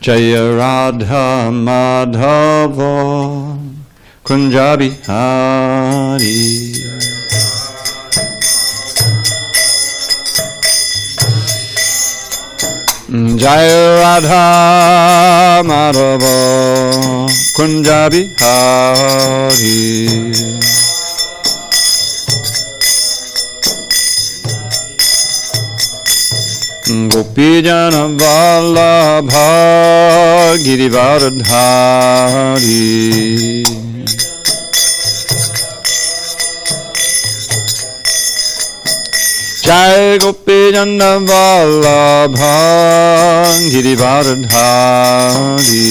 Jaya Radha Madhava Kunja Bihari. Jaya Radha Madhava Kunja Bihari. Gopijana Vallabha Girivardhari. Jai Gopijana Vallabha Girivardhari.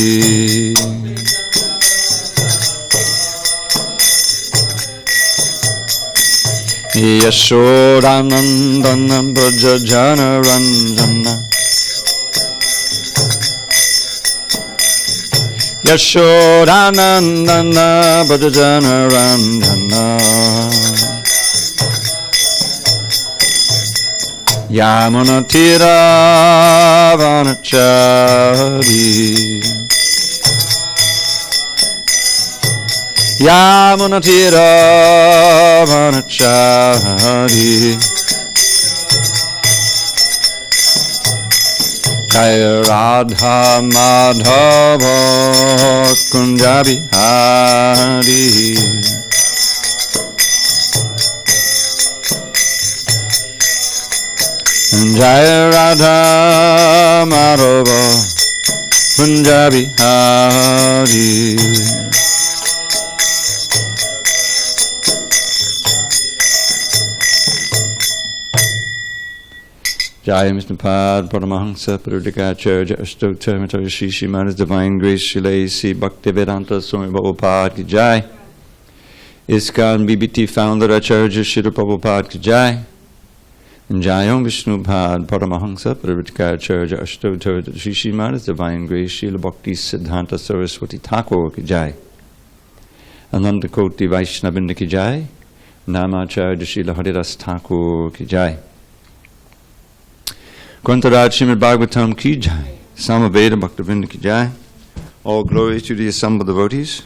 Yashodanandana Braja Janaranjana. Yashodanandana Braja Janaranjana. Yamunatira Vanachari. Yamunatira Vanachari. Jaya Radha Madhava Kunja Bihari. Jaya Radha Madhava Kunja Bihari. Jai Mishnapad Paramahansa Parudikacharya Ashtottamatarya Shri Srimad Divine Grace Shri A.C. Bhaktivedanta Swami Prabhupada Ki Jai. ISKCON BBT Founder Acharya Shri Prabhupada Ki Jai. Jai Om Vishnupad Paramahansa Parudikacharya Ashtottamatarya Shri Srimad Divine Grace Shri Bhakti Siddhanta Saraswati Thakur Ki Jai. Ananda Koti Vaishnavindra Ki Jai. Namacharya Shri Haridas Thakur Ki Jai. Grantharaj srimadbhagavatam Ki Jai. Samaveda Bhaktivinoda Ki Jai. All glories to the assembled devotees.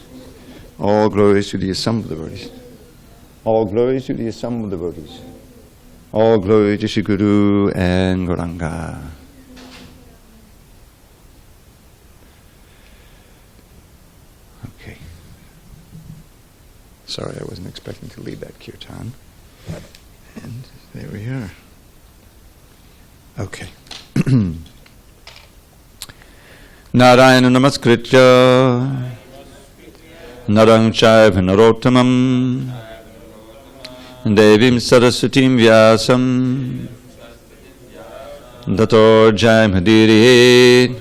All glories to the assembled devotees. All glories to the assembled devotees. All glory to Shri Guru and Gauranga. Okay. Sorry, I wasn't expecting to lead that kirtan. And there we are. Okay. Narayana Namaskritya Narang Chaiva Narottamam Devim Saraswatim Vyasam Dato Jayamhadiri.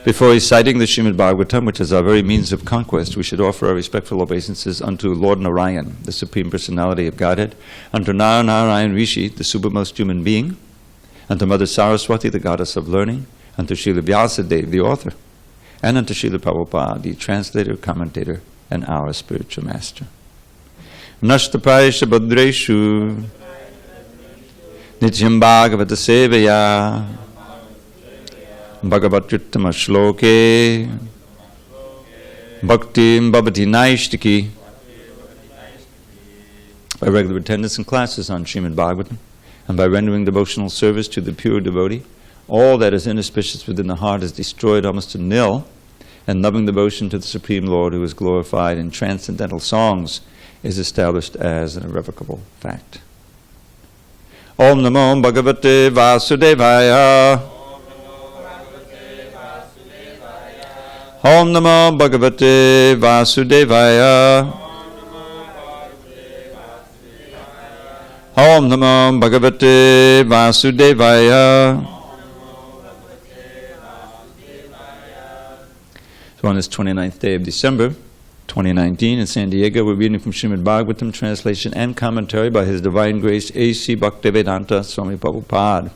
Before reciting the Srimad Bhagavatam, which is our very means of conquest, we should offer our respectful obeisances unto Lord Narayan, the Supreme Personality of Godhead, unto Narayan Rishi, the supermost human being, unto Mother Saraswati, the goddess of learning, unto Srila Vyasadeva, the author, and unto Srila Prabhupada, the translator, commentator, and our spiritual master. Nashtapaisha Bhadreshu Nityam Bhagavata Sevaya Bhagavatrittama Shloke Bhaktim Bhavati Naishtiki. By regular attendance in classes on Srimad Bhagavatam, and by rendering devotional service to the pure devotee, all that is inauspicious within the heart is destroyed almost to nil, and loving devotion to the Supreme Lord, who is glorified in transcendental songs, is established as an irrevocable fact. Om Namo Bhagavate Vasudevaya. Om Namo Bhagavate Vasudevaya. Om Namo Bhagavate Vasudevaya. So on this 29th day of December, 2019 in SanDiego, we're reading from Srimad Bhagavatam, translation and commentary by His Divine Grace A.C. Bhaktivedanta Swami Prabhupada.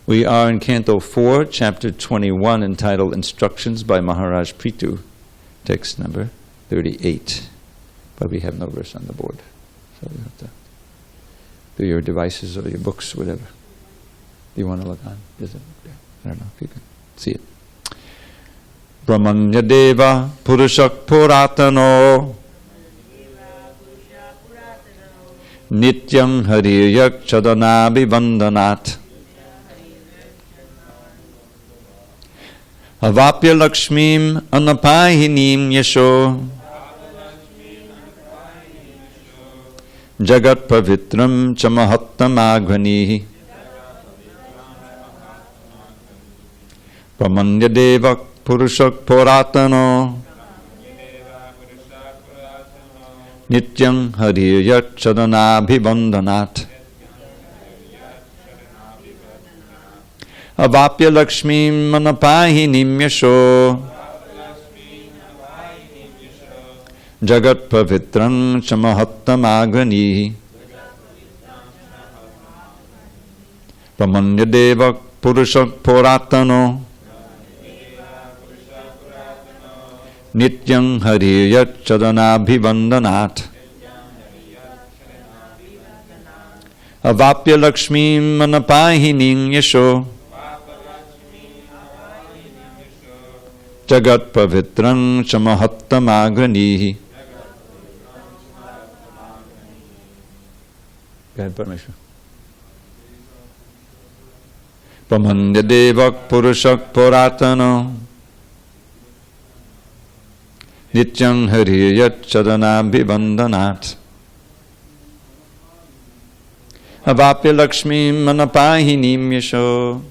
We are in Canto 4, Chapter 21, entitled Instructions by Maharaj Prithu, text number 38. But we have no verse on the board, so you have to do your devices or your books, whatever. Do you want to look on? Is it? I don't know if you can. See it. Brahmanya Deva Purushak Puratano Nityam Hariyak Chadanabi Vandanat Avapya Lakshmim Anapahinim Yasho Jagat Pavitram Chamahattamagvanihi Brahmanya Deva Purushak Puratano Nityam Hariyat Chadanabhivandanat Avapya Lakshmim Manapahinim Yasho Jagat Pavitram Chamahattamagvanihi Brahmanya Deva Purushak Puratano Nityam Hariyat Chadanabhivandanat Avapya Lakshmim Manapahinim Yasho Jagat Pavitram Chamahattamagvanihi. Go ahead, Parameshwar. Brahmanya Devak Purushak Puratano Nityam Hariyat Chadanabhivandanat Avapya Lakshmim Manapahinim Yasho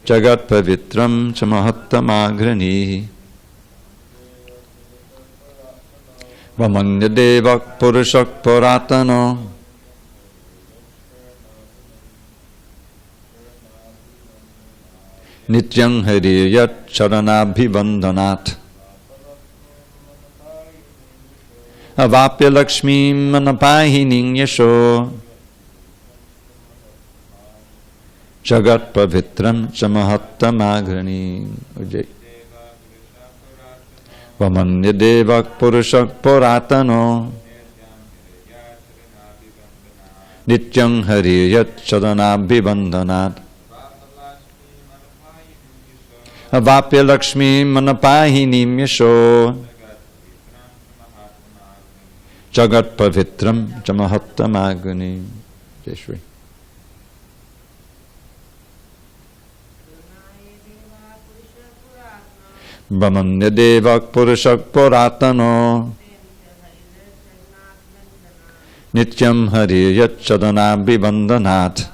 Jagat Pavitram Chamahattamagvanihi. Brahmanya Devak Purushak Puratano Nityam Hariyat Charanabhivandanat Avapya Lakshmim Manapahinim Yasho Jagat Pavitram Chamahattamagvanihi. Ujay. Brahmanya Devak Purushak Puratano Nityam Hariyat Chadanabhivandanat Avapya Lakshmi Manapahinim Yasho Jagat Pavitram Chamahattamagvanihi. Jai Shri. Brahmanya Devak Purushak Puratano Nityam Hariyat Chadanabhivandanat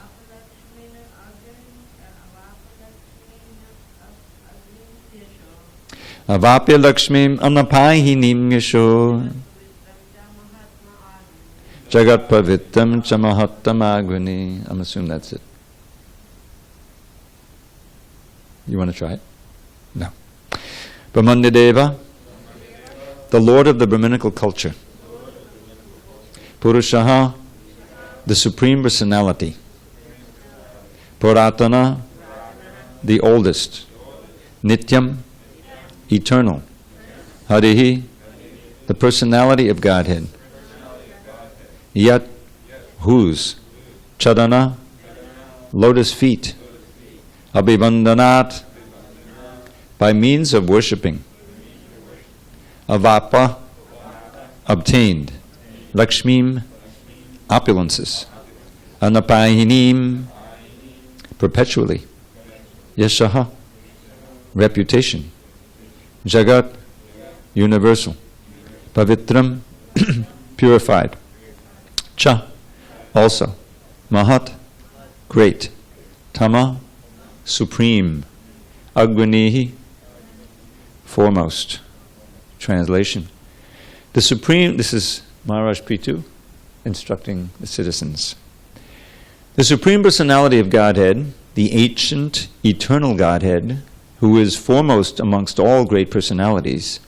Avapya Lakshmim Anapahinim Yasho Jagat Pavitram Chamahattamagvanihi. I'm assuming that's it. You want to try it? No. Brahmanya Deva, the Lord of the Brahminical culture. Purushaha, the Supreme Personality. Puratana, the oldest. Nityam, eternal. Harihi, the personality of Godhead. Yat, whose. Chadana, lotus feet. Abhivandanat, by means of worshipping. Avapa, obtained. Lakshmim, opulences. Anapahinim, perpetually. Yashaha, reputation. Jagat, universal. Pavitram, purified. Cha, also. Mahat, great. Tama, supreme. Agvanihi, foremost. Translation. The Supreme, this is Maharaj Prithu instructing the citizens. The Supreme Personality of Godhead, the ancient, eternal Godhead, who is foremost amongst all great personalities,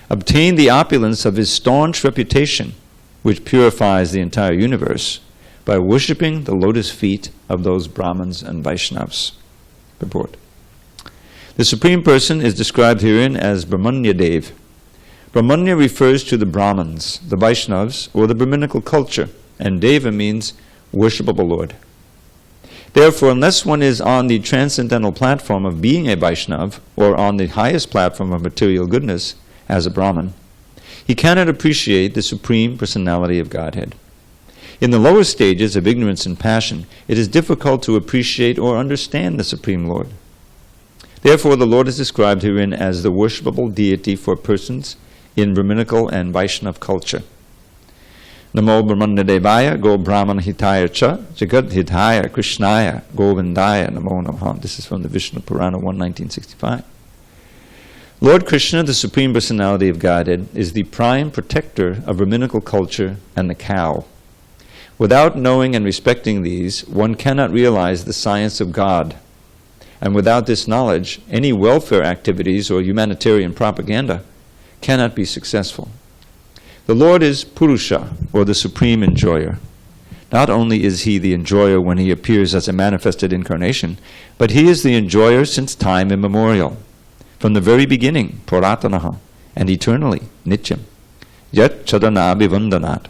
obtained the opulence of his staunch reputation, which purifies the entire universe, by worshipping the lotus feet of those Brahmins and Vaishnavas. Purport. The Supreme Person is described herein as Brahmanya Dev. Brahmanya refers to the Brahmins, the Vaishnavas, or the Brahminical culture, and Deva means worshipable Lord. Therefore, unless one is on the transcendental platform of being a Vaishnava, or on the highest platform of material goodness, as a Brahmin, he cannot appreciate the Supreme Personality of Godhead. In the lower stages of ignorance and passion, it is difficult to appreciate or understand the Supreme Lord. Therefore, the Lord is described herein as the worshipable deity for persons in Brahminical and Vaishnava culture. Namo Brahmanadevaya Go Brahman Hitaya Cha Jagad Hitaya Krishnaya Govindaya Namo Namaha. This is from the Vishnu Purana 1:1965. Lord Krishna, the Supreme Personality of Godhead, is the prime protector of Brahminical culture and the cow. Without knowing and respecting these, one cannot realize the science of God. And without this knowledge, any welfare activities or humanitarian propaganda cannot be successful. The Lord is Purusha, or the Supreme Enjoyer. Not only is He the enjoyer when He appears as a manifested incarnation, but He is the enjoyer since time immemorial. From the very beginning, Puratanaha, and eternally, Nityam. Yat Chadana Vivandanat.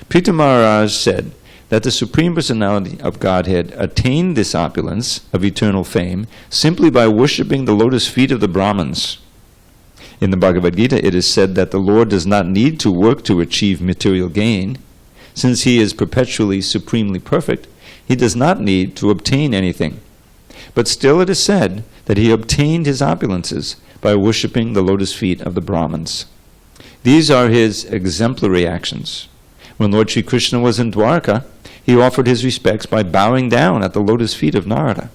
Prita Maharaj said that the Supreme Personality of Godhead attained this opulence of eternal fame simply by worshipping the lotus feet of the Brahmins. In the Bhagavad Gita, it is said that the Lord does not need to work to achieve material gain. Since He is perpetually supremely perfect, He does not need to obtain anything. But still it is said that He obtained His opulences by worshipping the lotus feet of the Brahmins. These are His exemplary actions. When Lord Sri Krishna was in Dwarka, He offered His respects by bowing down at the lotus feet of Narada.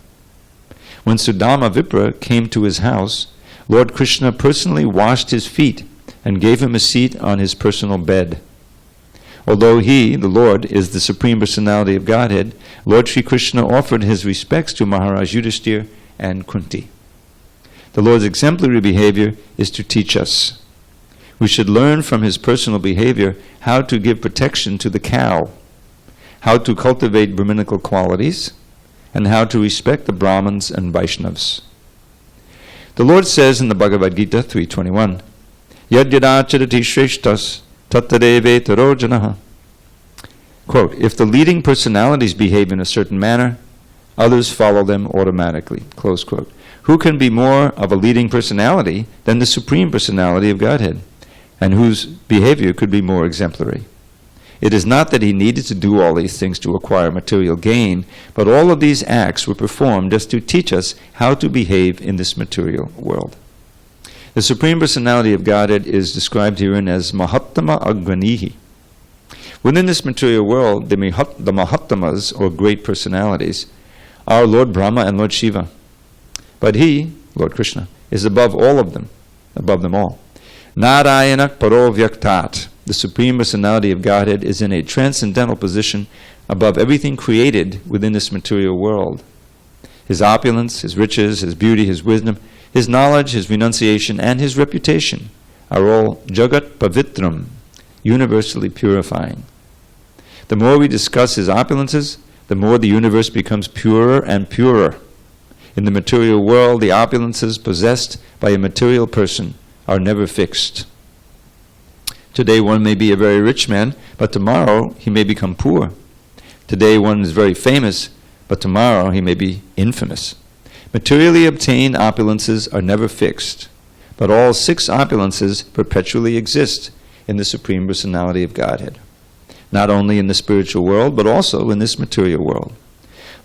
When Sudama Vipra came to His house, Lord Krishna personally washed his feet and gave him a seat on his personal bed. Although He, the Lord, is the Supreme Personality of Godhead, Lord Sri Krishna offered His respects to Maharaj Yudhishthira and Kunti. The Lord's exemplary behavior is to teach us. We should learn from His personal behavior how to give protection to the cow, how to cultivate Brahminical qualities, and how to respect the Brahmins and Vaishnavas. The Lord says in the Bhagavad Gita 3:21, Yadyadacharati shreshtas tattadeve tarojanaha. Quote, if the leading personalities behave in a certain manner, others follow them automatically. Close quote. Who can be more of a leading personality than the Supreme Personality of Godhead, and whose behavior could be more exemplary? It is not that He needed to do all these things to acquire material gain, but all of these acts were performed just to teach us how to behave in this material world. The Supreme Personality of Godhead is described herein as Mahattama Agranihi. Within this material world, the Mahattamas, or great personalities, are Lord Brahma and Lord Shiva. But He, Lord Krishna, is above all of them, above them all. Narayanak Paro Vyaktat. The Supreme Personality of Godhead is in a transcendental position above everything created within this material world. His opulence, His riches, His beauty, His wisdom, His knowledge, His renunciation, and His reputation are all Jagat Pavitram, universally purifying. The more we discuss His opulences, the more the universe becomes purer and purer. In the material world, the opulences possessed by a material person are never fixed. Today one may be a very rich man, but tomorrow he may become poor. Today one is very famous, but tomorrow he may be infamous. Materially obtained opulences are never fixed, but all 6 opulences perpetually exist in the Supreme Personality of Godhead, not only in the spiritual world, but also in this material world.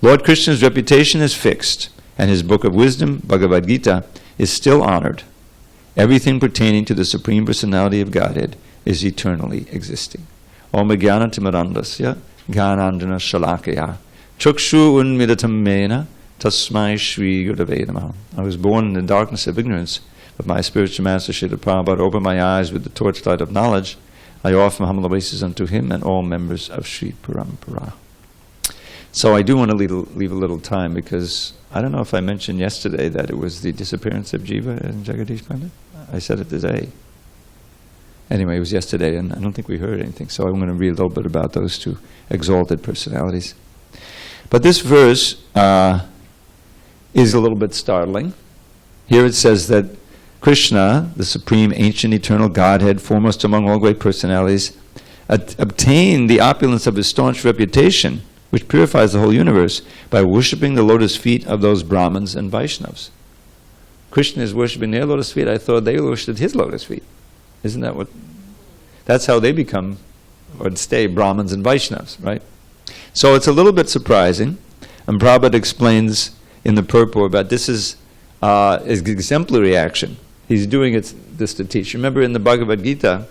Lord Krishna's reputation is fixed, and His book of wisdom, Bhagavad Gita, is still honored. Everything pertaining to the Supreme Personality of Godhead is eternally existing. Om Jnana Timarandasya Jnanandjana Shalakaya Chukshu Unmidatam Mena Tasmai Shri Gurave Namaha. I was born in the darkness of ignorance, but my spiritual master Srila Prabhupada opened my eyes with the torchlight of knowledge. I offer my humble obeisances unto Him and all members of Sri Parampara. So I do want to leave a little time, because I don't know if I mentioned yesterday that it was the disappearance of Jiva and JagadisaPandita. I said it today. Anyway, it was yesterday, and I don't think we heard anything, so I'm going to read a little bit about those 2 exalted personalities. But this verse is a little bit startling. Here it says that Krishna, the supreme, ancient, eternal Godhead, foremost among all great personalities, obtained the opulence of His staunch reputation which purifies the whole universe, by worshipping the lotus feet of those Brahmins and Vaishnavas. Krishna is worshipping their lotus feet. I thought they worshipped his lotus feet. Isn't that what? That's how they become, or stay, Brahmins and Vaishnavas, right? So it's a little bit surprising. And Prabhupada explains in the purport that this is exemplary action. He's doing this to teach. Remember in the Bhagavad Gita,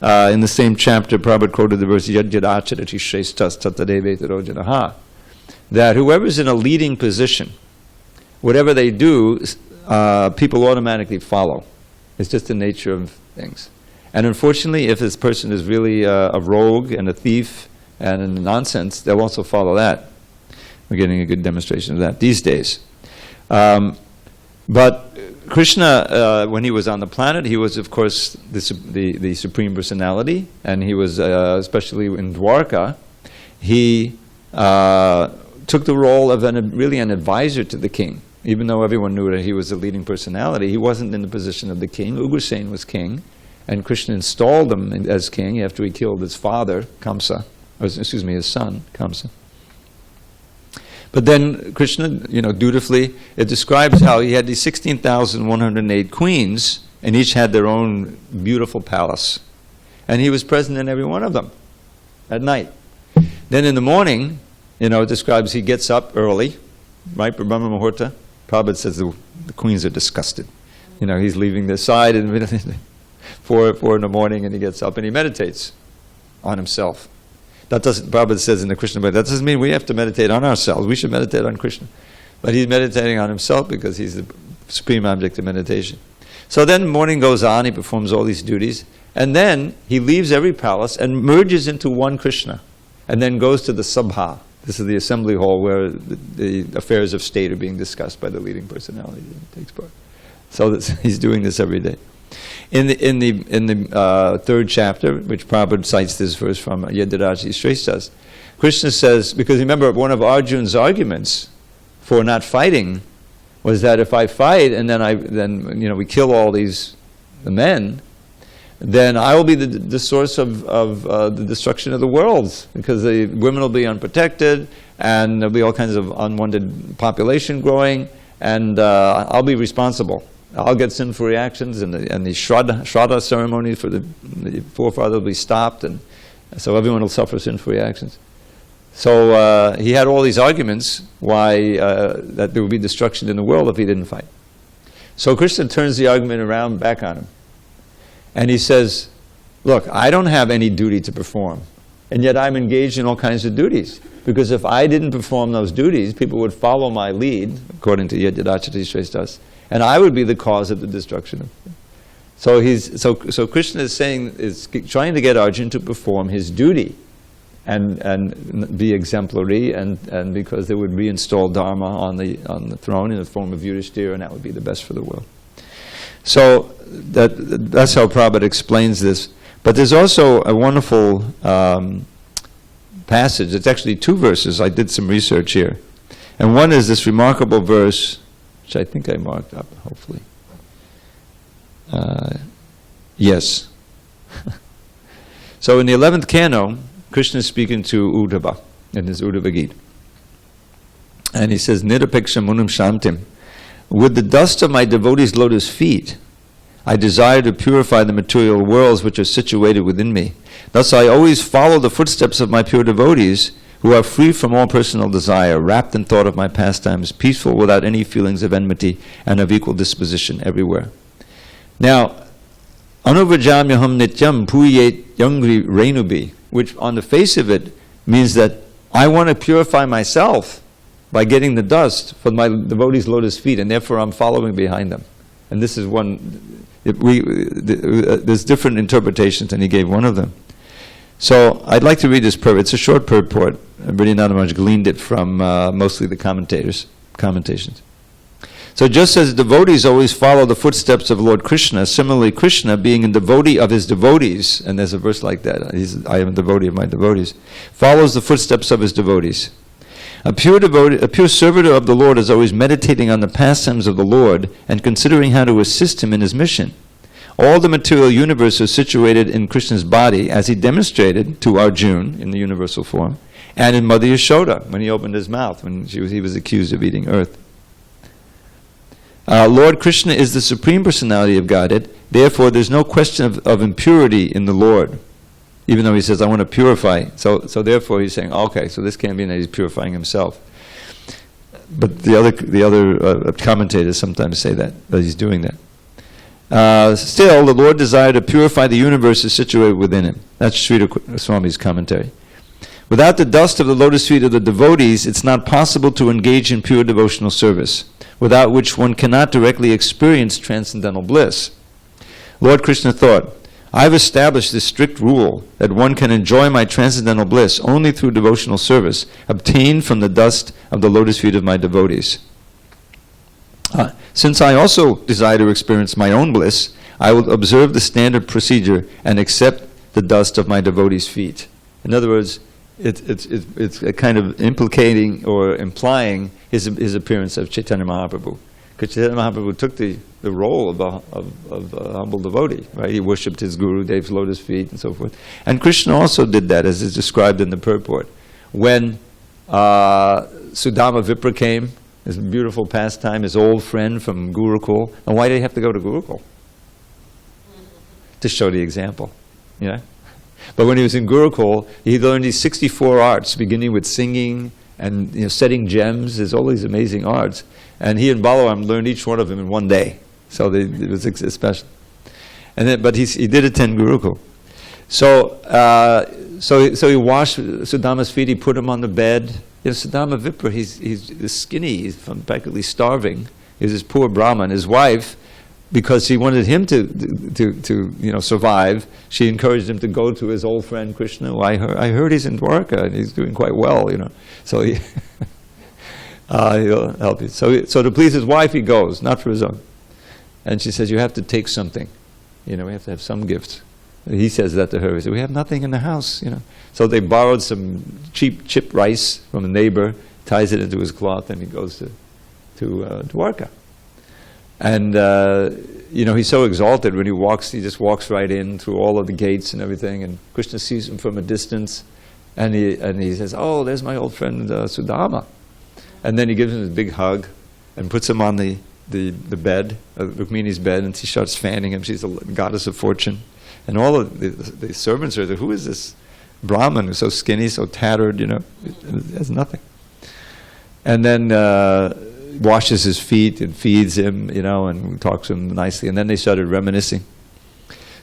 in the same chapter, Prabhupada quoted the verse, Yad yad acharati shreshtas tattadevetaro janaha, that whoever's in a leading position, whatever they do, people automatically follow. It's just the nature of things. And unfortunately, if this person is really a rogue and a thief and a nonsense, they'll also follow that. We're getting a good demonstration of that these days. But Krishna, when he was on the planet, he was, of course, the Supreme Personality, and he was, especially in Dwarka, he took the role of really an advisor to the king. Even though everyone knew that he was the leading personality, he wasn't in the position of the king. Ugrasen was king, and Krishna installed him as king after he killed his father, Kamsa, or excuse me, his son, Kamsa. But then Krishna, dutifully, it describes how he had these 16,108 queens, and each had their own beautiful palace. And he was present in every one of them at night. Then in the morning, it describes he gets up early, right, Brahma Muhurta. Prabhupada says the queens are disgusted. He's leaving their side at 4 in the morning, and he gets up and he meditates on himself. That doesn't, Prabhupada says in the Krishna book, that doesn't mean we have to meditate on ourselves. We should meditate on Krishna. But he's meditating on himself because he's the supreme object of meditation. So then morning goes on, he performs all these duties, and then he leaves every palace and merges into one Krishna, and then goes to the Sabha. This is the assembly hall where the affairs of state are being discussed by the leading personality that takes part. So he's doing this every day. In the third chapter, which Prabhupada cites this verse from Yadiraji Shreshtas, Krishna says, because remember, one of Arjuna's arguments for not fighting was that if I fight and then we kill all the men, then I will be the source of the destruction of the worlds, because the women will be unprotected, and there'll be all kinds of unwanted population growing, and I'll be responsible. I'll get sinful reactions, and the Shraddha ceremony for the forefather will be stopped, and so everyone will suffer sinful reactions. So he had all these arguments why that there would be destruction in the world if he didn't fight. So Krishna turns the argument around back on him. And he says, look, I don't have any duty to perform, and yet I'm engaged in all kinds of duties. Because if I didn't perform those duties, people would follow my lead, according to Yadidachati Shreshtas, and I would be the cause of the destruction of them. So Krishna is trying to get Arjuna to perform his duty and be exemplary, and because they would reinstall Dharma on the throne in the form of Yudhishthira, and that would be the best for the world. So that's how Prabhupada explains this. But there's also a wonderful passage. It's actually 2 verses. I did some research here. And one is this remarkable verse, which I think I marked up, hopefully. Yes. So in the 11th canto, Krishna is speaking to Uddhava in his Uddhava Gita. And he says, Nirapeksha munam shantim. With the dust of my devotees' lotus feet, I desire to purify the material worlds which are situated within me. Thus I always follow the footsteps of my pure devotees, who are free from all personal desire, wrapped in thought of my pastimes, peaceful without any feelings of enmity, and of equal disposition everywhere. Now, Anuvajamyaham nityam puyet yangri renubi, which on the face of it means that I want to purify myself by getting the dust from my devotees' lotus feet, and therefore I'm following behind them. And this is one, there's different interpretations, and he gave one of them. So I'd like to read this purport. It's a short purport. Hridayanath Maharaj gleaned it from mostly the commentations. So just as devotees always follow the footsteps of Lord Krishna, similarly Krishna, being a devotee of his devotees, and there's a verse like that, I am a devotee of my devotees, follows the footsteps of his devotees. A pure servitor of the Lord is always meditating on the pastimes of the Lord and considering how to assist him in his mission. All the material universe is situated in Krishna's body, as he demonstrated to Arjuna in the universal form, And in Mother Yashoda, when he opened his mouth, when he was accused of eating earth. Lord Krishna is the Supreme Personality of Godhead. Therefore, there's no question of impurity in the Lord. Even though he says, I want to purify. So therefore he's saying, okay, so this can't mean that he's purifying himself. But the other commentators sometimes say that he's doing that. Still, the Lord desired to purify the universe is situated within him. That's Srila Swami's commentary. Without the dust of the lotus feet of the devotees, it's not possible to engage in pure devotional service, without which one cannot directly experience transcendental bliss. Lord Krishna thought, I've established this strict rule that one can enjoy my transcendental bliss only through devotional service, obtained from the dust of the lotus feet of my devotees. Since I also desire to experience my own bliss, I will observe the standard procedure and accept the dust of my devotees' feet. In other words, it's a kind of implicating or implying his appearance of Chaitanya Mahaprabhu. Because Chaitanya Mahaprabhu took the role of a humble devotee, right? He worshipped his Guru Dev's lotus feet and so forth. And Krishna also did that, as is described in the purport. When Sudama Vipra came, his beautiful pastime, his old friend from Gurukul, and why did he have to go to Gurukul? To show the example, you know? But when he was in Gurukul, he learned these 64 arts, beginning with singing and setting gems. There's all these amazing arts. And he and Balaram learned each one of them in one day. So it was special. And then, but he did attend Gurukul. So he washed Sudama's feet. He put him on the bed. Sudama Vipra, he's skinny. He's practically starving. He's this poor Brahman. His wife, because he wanted him to survive, she encouraged him to go to his old friend Krishna. Well, I heard he's in Dwarka and he's doing quite well, So he he'll help you. So to please his wife, he goes, not for his own. And she says, you have to take something. We have to have some gifts. And he says that to her. He said, we have nothing in the house, So they borrowed some cheap chipped rice from a neighbor, ties it into his cloth, and he goes to Dwarka. And, he's so exalted when he walks, he just walks right in through all of the gates and everything, and Krishna sees him from a distance, and he says, oh, there's my old friend Sudama. And then he gives him a big hug and puts him on the bed, Rukmini's bed, and she starts fanning him. She's the goddess of fortune. And all of the servants are there, who is this Brahman who's so skinny, so tattered, has nothing. And then washes his feet and feeds him, and talks to him nicely. And then they started reminiscing.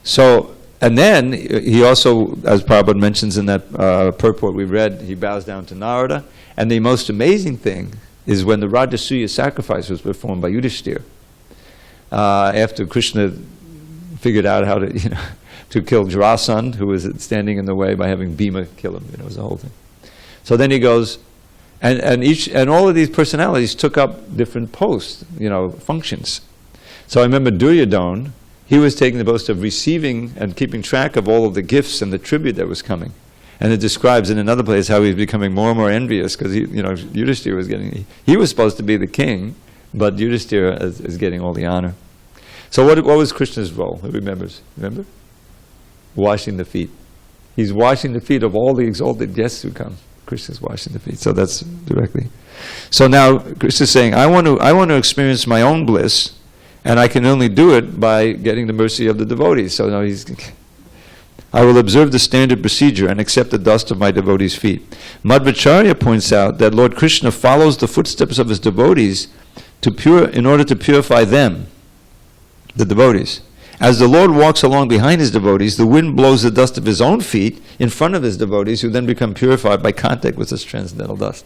So, and then he also, as Prabhupada mentions in that purport we read, he bows down to Narada. And the most amazing thing is when the Rajasuya sacrifice was performed by Yudhishthira, after Krishna figured out how to kill Jarasandha, who was standing in the way, by having Bhima kill him. It was the whole thing. So then he goes, and all of these personalities took up different posts, functions. So I remember Duryodhana, he was taking the post of receiving and keeping track of all of the gifts and the tribute that was coming. And it describes in another place how he's becoming more and more envious because Yudhishthira was getting, he was supposed to be the king, but Yudhishthira is getting all the honor. So what was Krishna's role? Who remembers? Remember? Washing the feet. He's washing the feet of all the exalted guests who come. Krishna's washing the feet. So that's directly. So now Krishna's saying, I want to experience my own bliss, and I can only do it by getting the mercy of the devotees. So now I will observe the standard procedure and accept the dust of my devotees' feet. Madhvacharya points out that Lord Krishna follows the footsteps of his devotees in order to purify them, the devotees. As the Lord walks along behind his devotees, the wind blows the dust of his own feet in front of his devotees, who then become purified by contact with this transcendental dust.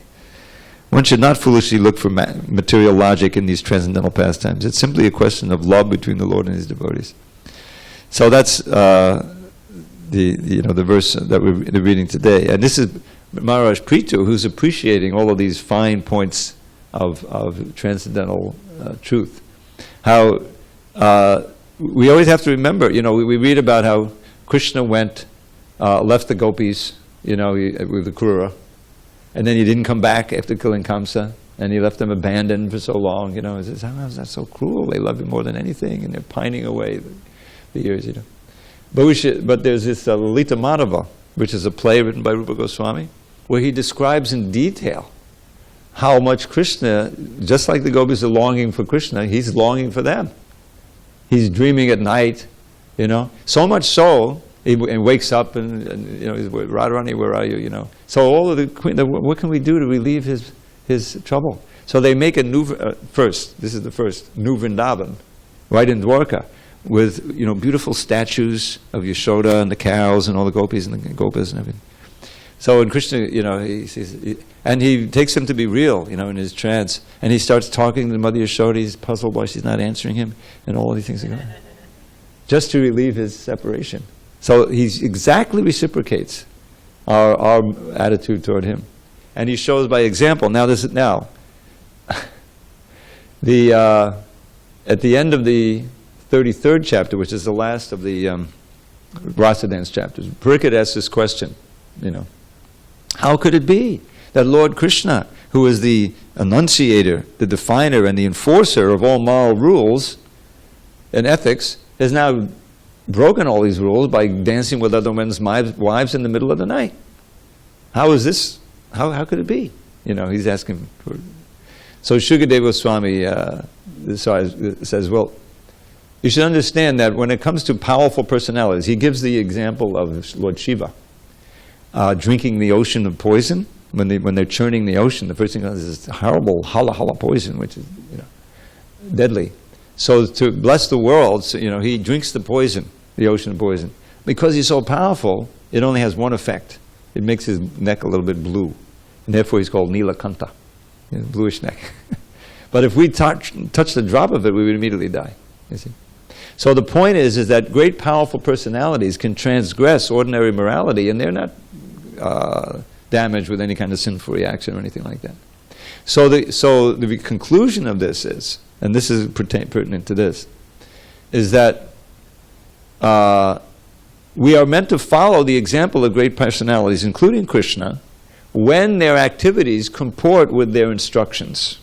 One should not foolishly look for material logic in these transcendental pastimes. It's simply a question of love between the Lord and his devotees. So that's the verse that we're reading today. And this is Maharaj Prithu, who's appreciating all of these fine points of transcendental truth. How we always have to remember, we read about how Krishna left the gopis, with the Krura, and then he didn't come back after killing Kamsa, and he left them abandoned for so long, He says, how is that so cruel? They love him more than anything, and they're pining away the years, But there's this Lalita Madhava, which is a play written by Rupa Goswami, where he describes in detail how much Krishna, just like the gopis are longing for Krishna, he's longing for them. He's dreaming at night, so much so, and wakes up and he's, Radharani, where are you, So all of what can we do to relieve his trouble? So they make a new, this is the first, new Vrindavan, right in Dwarka, with, beautiful statues of Yashoda and the cows and all the gopis and the gopas and everything. So when Krishna, he sees, and he takes him to be real, in his trance, and he starts talking to Mother Yashoda. He's puzzled why she's not answering him, and all these things are going on, just to relieve his separation. So he exactly reciprocates our attitude toward him, and he shows by example. Now at the end of the 33rd chapter, which is the last of the Rasa dance chapters, Parikshit asks this question, how could it be that Lord Krishna, who is the enunciator, the definer, and the enforcer of all moral rules and ethics, has now broken all these rules by dancing with other men's wives in the middle of the night? How is this? How could it be? He's asking for. So Shukadeva Goswami says, well, you should understand that when it comes to powerful personalities, he gives the example of Lord Shiva drinking the ocean of poison. When they're churning the ocean, the first thing is this horrible hala poison, which is deadly. So to bless the world, he drinks the poison, the ocean of poison. Because he's so powerful, it only has one effect. It makes his neck a little bit blue. And therefore he's called Nilakanta, bluish neck. But if we touch the drop of it, we would immediately die. You see? So the point is that great powerful personalities can transgress ordinary morality, and they're not damaged with any kind of sinful reaction or anything like that. So the conclusion of this is, and this is pertinent to this, is that we are meant to follow the example of great personalities, including Krishna, when their activities comport with their instructions.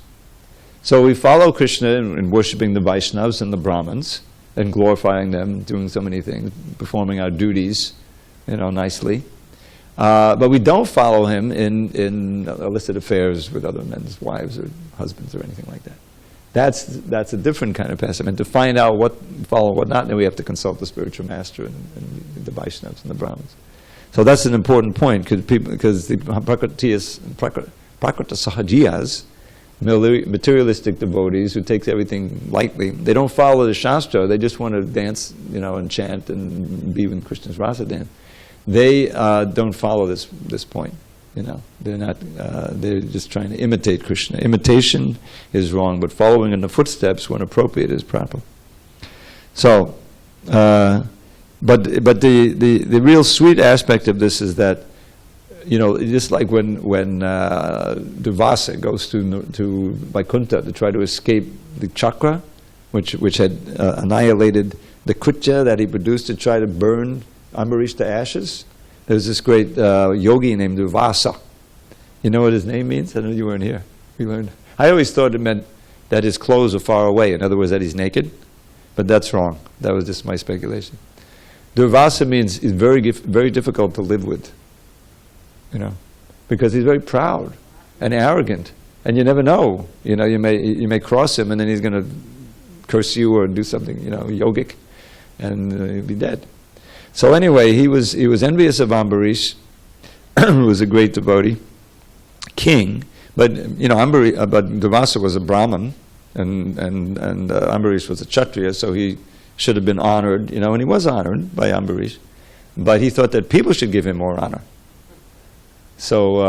So we follow Krishna in worshipping the Vaishnavas and the Brahmins, and glorifying them, doing so many things, performing our duties, nicely. But we don't follow him in illicit affairs with other men's wives or husbands or anything like that. That's a different kind of pastime. And to find out what follow, what not, then we have to consult the spiritual master and the Vaishnavas and the Brahmins. So that's an important point, because the Prakrita Sahajiyas, materialistic devotees who takes everything lightly, they don't follow the Shastra, they just want to dance, and chant and be in Krishna's Rasa dance. They don't follow this point, They're not. They're just trying to imitate Krishna. Imitation is wrong, but following in the footsteps when appropriate is proper. So, but the real sweet aspect of this is that, just like when Durvasa goes to Vaikuntha to try to escape the chakra, which had annihilated the kritya that he produced to try to burn Ambarish to ashes. There's this great yogi named Durvasa. You know what his name means? I know you weren't here. We learned. I always thought it meant that his clothes are far away. In other words, that he's naked. But that's wrong. That was just my speculation. Durvasa means he's very difficult to live with. Because he's very proud and arrogant, and you never know. You may cross him, and then he's going to curse you or do something, yogic, and he'll be dead. So anyway, he was envious of Ambarish, who was a great devotee, king. But but Durvasa was a Brahmin, and Ambarish was a Kshatriya, so he should have been honored, and he was honored by Ambarish. But he thought that people should give him more honor. So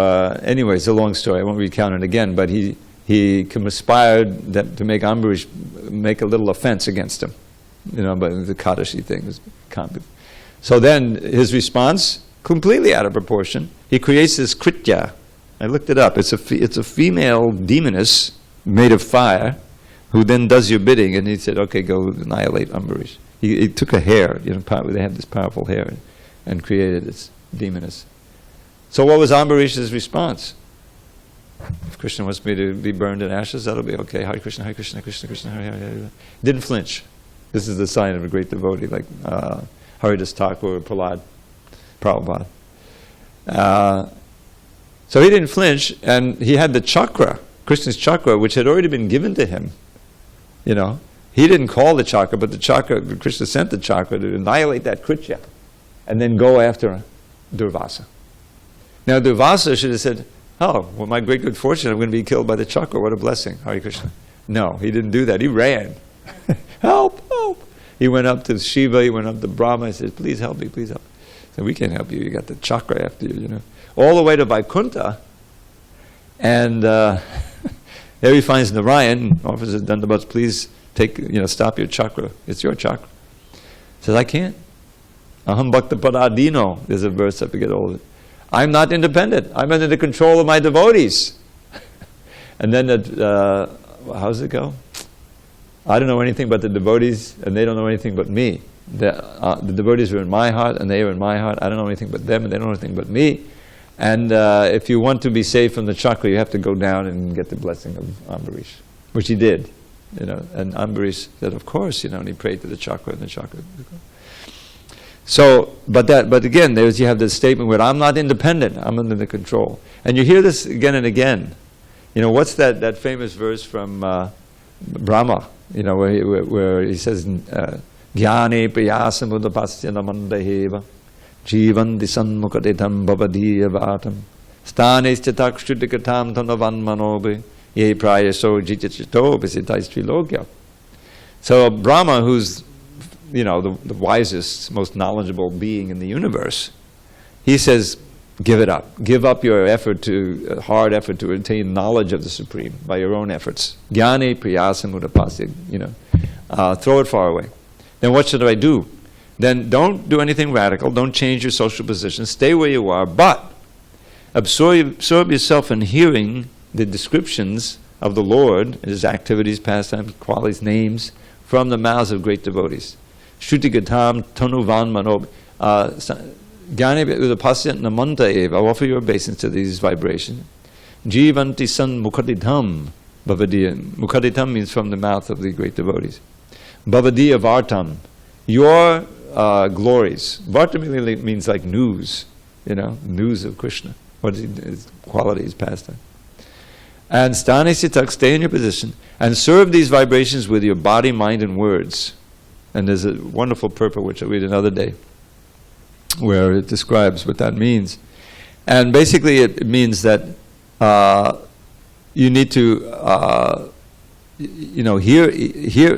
anyway, it's a long story. I won't recount it again. But he conspired to make Ambarish make a little offense against him, but the Kadashi thing was complicated. So then his response, completely out of proportion, he creates this kritya. I looked it up. It's a female demoness made of fire, who then does your bidding. And he said, "Okay, go annihilate Ambarish." He took a hair. They have this powerful hair, and created this demoness. So what was Ambarish's response? If Krishna wants me to be burned in ashes, that'll be okay. Hare Krishna, Hare Krishna, Krishna Krishna, Hare Hare, Hare. Didn't flinch. This is the sign of a great devotee, like Haridas Thakur or Prabhupada. So he didn't flinch, and he had the chakra, Krishna's chakra, which had already been given to him. You know, he didn't call the chakra, but the chakra, Krishna sent the chakra to annihilate that Kritya, and then go after Durvasa. Now Durvasa should have said, oh, well, my great good fortune, I'm going to be killed by the chakra. What a blessing, Hare Krishna. No, he didn't do that. He ran. Help, help. He went up to Shiva, he went up to Brahma, he said, please help me, please help me. He said, we can't help you, you got the chakra after you, you know. All the way to Vaikuntha, and there he finds Narayan, offers his dandavats, please take, you know, stop your chakra. It's your chakra. He says, I can't. Aham bhakta paradino, there's a verse, I forget all of it. I'm not independent. I'm under the control of my devotees. And then, how does it go? I don't know anything but the devotees, and they don't know anything but me. The devotees are in my heart, and they are in my heart. I don't know anything but them, and they don't know anything but me. And if you want to be saved from the chakra, you have to go down and get the blessing of Ambarish, which he did. You know, and Ambarish said, of course, you know, and he prayed to the chakra, and the chakra. So, but again, you have this statement where I'm not independent, I'm under the control. And you hear this again and again. You know, what's that famous verse from Brahma, you know, where he says, Jnane priyasam udapasya namandaheva jivan disanmukaditam bhavadiya vatam stanes chatakshrutikatam tanavan manobe ye prayaso jichachito visitais trilogya. So Brahma, who's, you know, the wisest, most knowledgeable being in the universe, he says, give it up. Give up your effort hard effort to attain knowledge of the Supreme by your own efforts. Jnane priyasam udapasya, you know, throw it far away. Then what should I do? Then don't do anything radical, don't change your social position, stay where you are, but absorb yourself in hearing the descriptions of the Lord, his activities, pastimes, qualities, names, from the mouths of great devotees. Shrutigatam tanuvan manob. Jnane udapasya namanta eva. Offer your obeisance to these vibrations. Jivanti san mukaditam bhavadiya. Mukaditam means from the mouth of the great devotees. Bhavadiya vartam. Your glories. Vartam really means like news. You know, news of Krishna. What is his qualities, pastime. And stane sitak, stay in your position, and serve these vibrations with your body, mind, and words. And there's a wonderful purport which I'll read another day, where it describes what that means. And basically it means that you need to, you know, hear,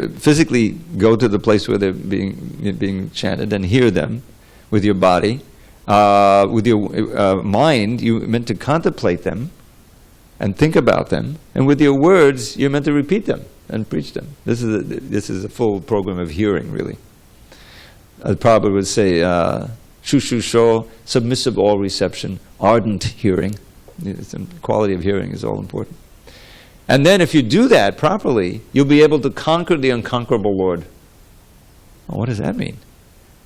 physically go to the place where they're being chanted and hear them with your body. With your mind, you're meant to contemplate them and think about them. And with your words, you're meant to repeat them and preach them. This is a full program of hearing, really. Prabhupada would say, Shushusho, submissive all reception, ardent hearing. The quality of hearing is all important. And then if you do that properly, you'll be able to conquer the unconquerable Lord. Well, what does that mean?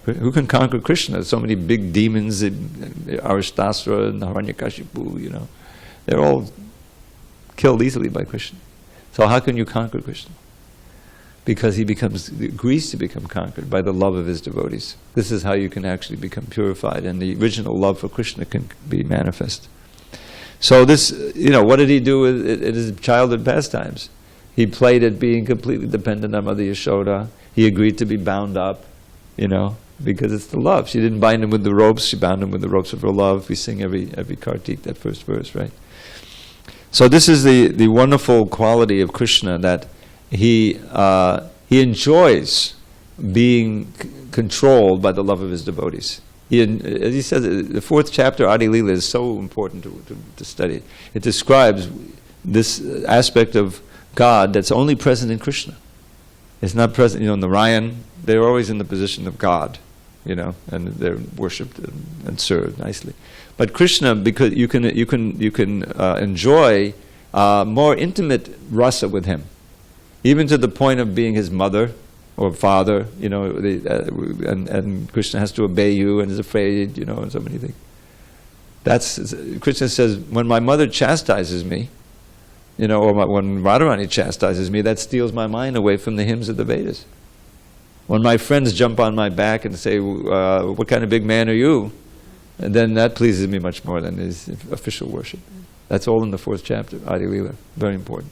Who can conquer Krishna? There's so many big demons, Arishtastra and Hiranyakashipu, you know. They're all killed easily by Krishna. So how can you conquer Krishna? Because he agrees to become conquered by the love of his devotees. This is how you can actually become purified, and the original love for Krishna can be manifest. So this, you know, what did he do in his childhood pastimes? He played at being completely dependent on Mother Yashoda. He agreed to be bound up, you know, because it's the love. She didn't bind him with the ropes, she bound him with the ropes of her love. We sing every Kartik, that first verse, right? So this is the wonderful quality of Krishna, that he enjoys being controlled by the love of his devotees. As he says, the 4th chapter, Adi Lila, is so important to study. It describes this aspect of God that's only present in Krishna. It's not present, you know, Narayan, they're always in the position of God, you know, and they're worshipped and served nicely. But Krishna, because you can enjoy more intimate rasa with him, even to the point of being his mother or father, you know, and Krishna has to obey you and is afraid, you know, and so many things. Krishna says, when my mother chastises me, you know, or when Radharani chastises me, that steals my mind away from the hymns of the Vedas. When my friends jump on my back and say, what kind of big man are you? then that pleases me much more than his official worship. That's all in the 4th chapter, Adi Leela. Very important.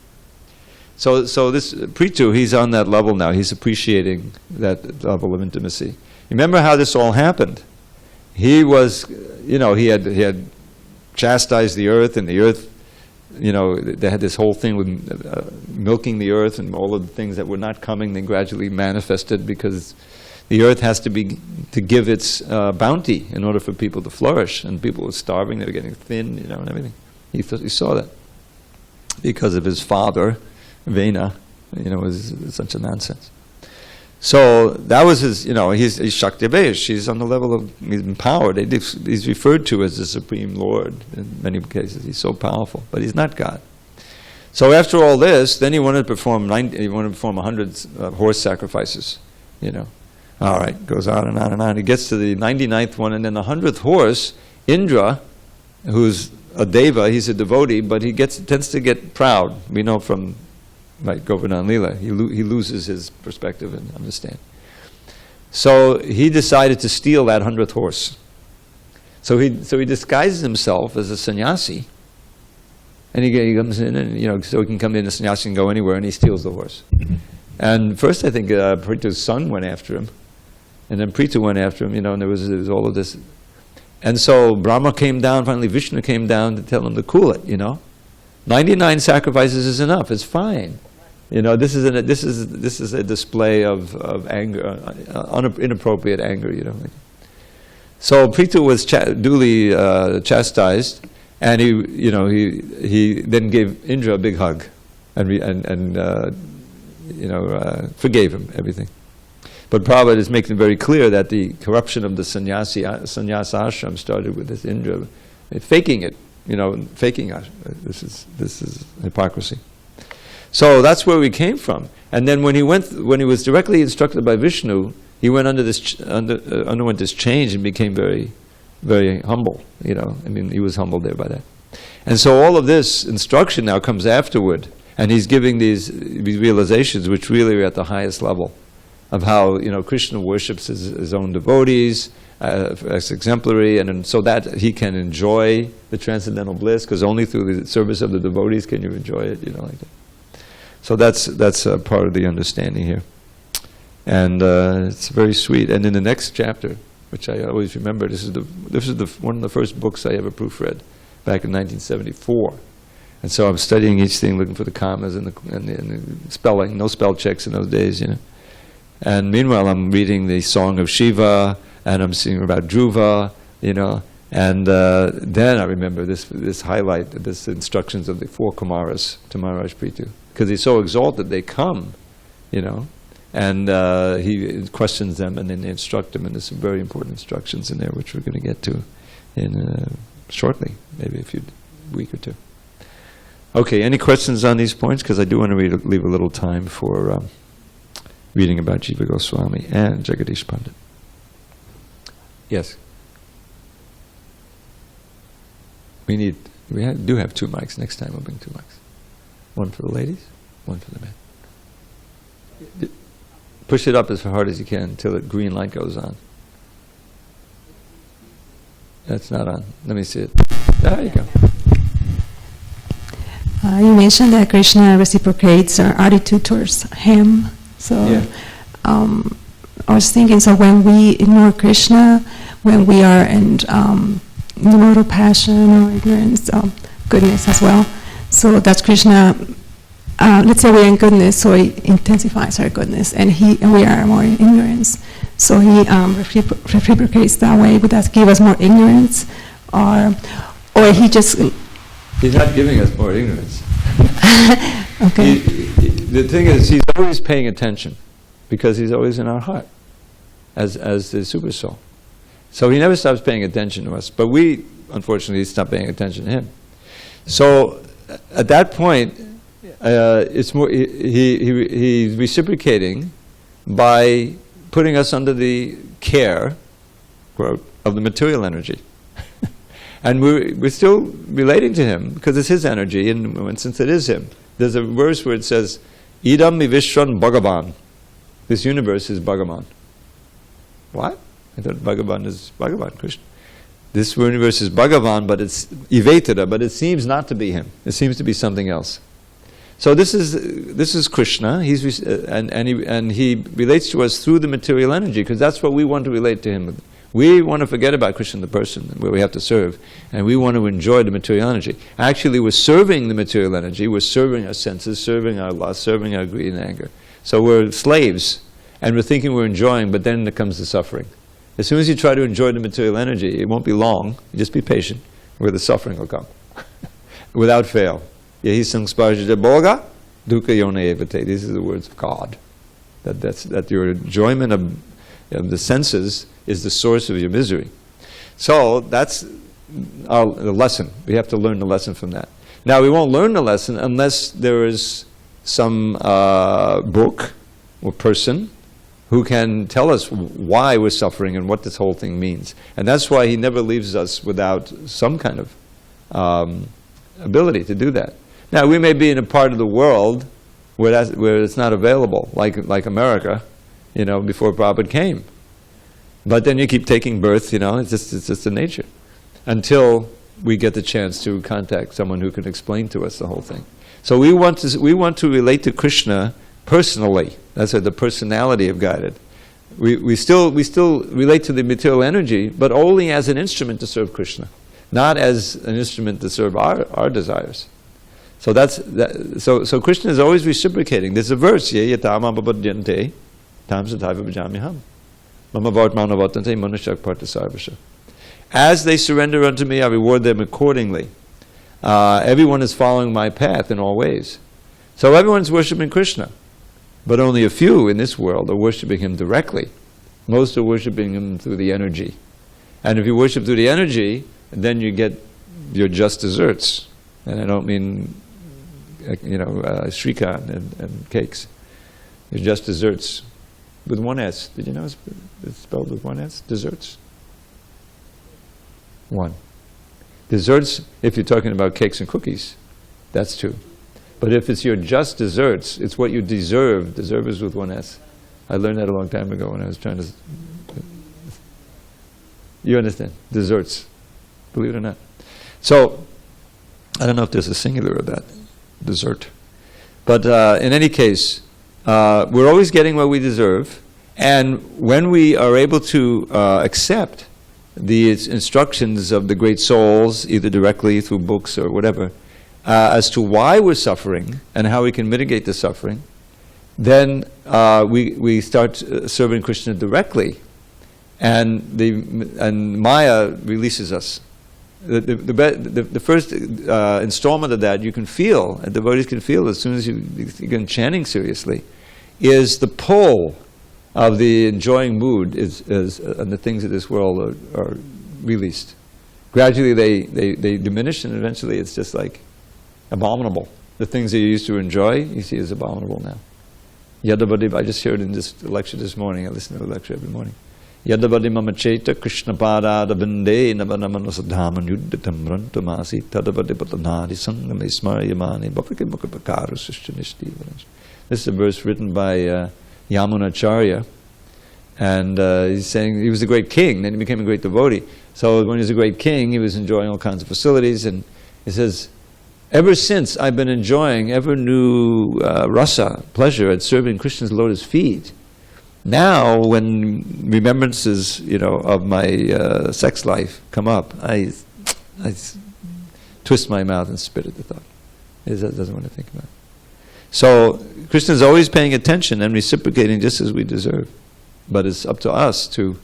So this Prithu, he's on that level now. He's appreciating that level of intimacy. Remember how this all happened. He was, he had chastised the earth, and the earth, they had this whole thing with milking the earth, and all of the things that were not coming, they gradually manifested, because the earth has to give its bounty in order for people to flourish, and people were starving, they were getting thin, and everything. He saw that because of his father, Vena, was such a nonsense. So that was his, he's Shakti Vesh. He's on the level of, he's empowered. He's referred to as the Supreme Lord in many cases. He's so powerful, but he's not God. So after all this, then he wanted to perform 100 horse sacrifices, All right, goes on and on and on. He gets to the 99th one, and then the 100th horse, Indra, who's a deva, he's a devotee, but he tends to get proud. We know from Govardhan Leela, he loses his perspective and understand. So he decided to steal that 100th horse. So he disguises himself as a sannyasi, and he comes in, and so he can come in as a sannyasi and go anywhere, and he steals the horse. And first, I think Prithu's son went after him, and then Prithu went after him, and there was all of this. And so Brahma came down. Finally, Vishnu came down to tell him to cool it. 99 sacrifices is enough. It's fine. This is a display of anger, inappropriate anger. So Prithu was duly chastised, and he then gave Indra a big hug, and forgave him everything. But Prabhupada is making it very clear that the corruption of the sannyasa ashram started with this Indra faking it, faking us. This is hypocrisy. So that's where we came from. And then when he was directly instructed by Vishnu, he went underwent this change and became very, very humble. He was humbled there by that. And so all of this instruction now comes afterward, and he's giving these realizations, which really are at the highest level of how Krishna worships his own devotees as exemplary, and so that he can enjoy the transcendental bliss, because only through the service of the devotees can you enjoy it. Like that. So that's part of the understanding here, and it's very sweet. And in the next chapter, which I always remember, this is one of the first books I ever proofread back in 1974. And so I'm studying each thing, looking for the commas and the spelling. No spell checks in those days, And meanwhile, I'm reading the Song of Shiva, and I'm seeing about Dhruva, And then I remember this highlight, this instructions of the 4 Kumaras to Maharaj Prithu, because he's so exalted, they come, and he questions them, and then they instruct them, and there's some very important instructions in there, which we're going to get to in shortly, maybe a week or two. Okay, any questions on these points? Because I do want to leave a little time for reading about Jiva Goswami and Jagadish Pandit. Yes? We do have 2 mics. Next time we'll bring 2 mics. One for the ladies, one for the men. Push it up as hard as you can until the green light goes on. That's not on. Let me see it. There you go. You mentioned that Krishna reciprocates our attitude towards him. So yeah. I was thinking, so when we ignore Krishna, when we are in mortal passion or ignorance, goodness as well. So that's Krishna. Let's say we're in goodness, so he intensifies our goodness, and we are more in ignorance. So he reciprocates that way. Would that give us more ignorance, or he just? He's not giving us more ignorance. Okay. The thing is, he's always paying attention, because he's always in our heart, as the super soul. So he never stops paying attention to us, but we, unfortunately, stop paying attention to him. So at that point, it's more he's reciprocating by putting us under the care, quote, of the material energy. And we're still relating to him because it's his energy, and since it is him, there's a verse where it says, "Idam vishwan Bhagavan." This universe is Bhagavan. What? I thought Bhagavan is Bhagavan, Krishna. This universe is Bhagavan, but it's Ivetara, but it seems not to be him. It seems to be something else. So this is Krishna. And he relates to us through the material energy, because that's what we want to relate to him with. We want to forget about Krishna, the person, where we have to serve, and we want to enjoy the material energy. Actually, we're serving the material energy. We're serving our senses, serving our lust, serving our greed and anger. So we're slaves, and we're thinking we're enjoying, but then comes the suffering. As soon as you try to enjoy the material energy, it won't be long. You just be patient, where the suffering will come, without fail. Yehi sangsparjita bhoga, dukkha yone evate. These are the words of God. That your enjoyment of the senses is the source of your misery. So that's the lesson. We have to learn the lesson from that. Now, we won't learn the lesson unless there is some book or person who can tell us why we're suffering and what this whole thing means. And that's why he never leaves us without some kind of ability to do that. Now, we may be in a part of the world where it's not available, like America, before Prabhupada came. But then you keep taking birth, it's just the nature. Until we get the chance to contact someone who can explain to us the whole thing. So we want to relate to Krishna personally. That's the personality of guided. We still relate to the material energy, but only as an instrument to serve Krishna, not as an instrument to serve our desires. So so Krishna is always reciprocating. There's a verse, ye yatam abhadyante tam sataiva bhajamyaham mama vartmana vartante manusyak partasarvasha. As they surrender unto me, I reward them accordingly. Everyone is following my path in all ways. So everyone's worshipping Krishna, but only a few in this world are worshipping him directly. Most are worshipping him through the energy. And if you worship through the energy, then you get your just desserts. And I don't mean, shrikant and cakes. Your just desserts with one S. Did you know it's spelled with one S? Desserts. One. Desserts, if you're talking about cakes and cookies, that's two. But if it's your just desserts, it's what you deserve. Deserve is with one S. I learned that a long time ago when I was trying to... You understand? Desserts. Believe it or not. So, I don't know if there's a singular of that, dessert. But in any case, we're always getting what we deserve. And when we are able to accept the instructions of the great souls, either directly through books or whatever, as to why we're suffering and how we can mitigate the suffering, then we start serving Krishna directly, and Maya releases us. The first installment of that you can feel, and devotees can feel as soon as you begin chanting seriously, is the pull of the enjoying mood and the things of this world are released. Gradually they diminish, and eventually it's just like abominable. The things that you used to enjoy, you see as abominable now. Yadavadi, I just heard in this lecture this morning, I listen to the lecture every morning. Yadavadi mamacheta krishna padada binde navanamanasadhaman yuddhatam rantamasi tadavadi patanadi sangame smaryamani bhakti-mukha-bhakaru sishtanishti. This is a verse written by Yamunacharya, and he's saying he was a great king, then he became a great devotee. So when he was a great king, he was enjoying all kinds of facilities, and he says, ever since I've been enjoying ever new rasa, pleasure at serving Krishna's lotus feet, now when remembrances, of my sex life come up, I twist my mouth and spit at the thought. He doesn't want to think about it. So Krishna is always paying attention and reciprocating just as we deserve, but it's up to us to,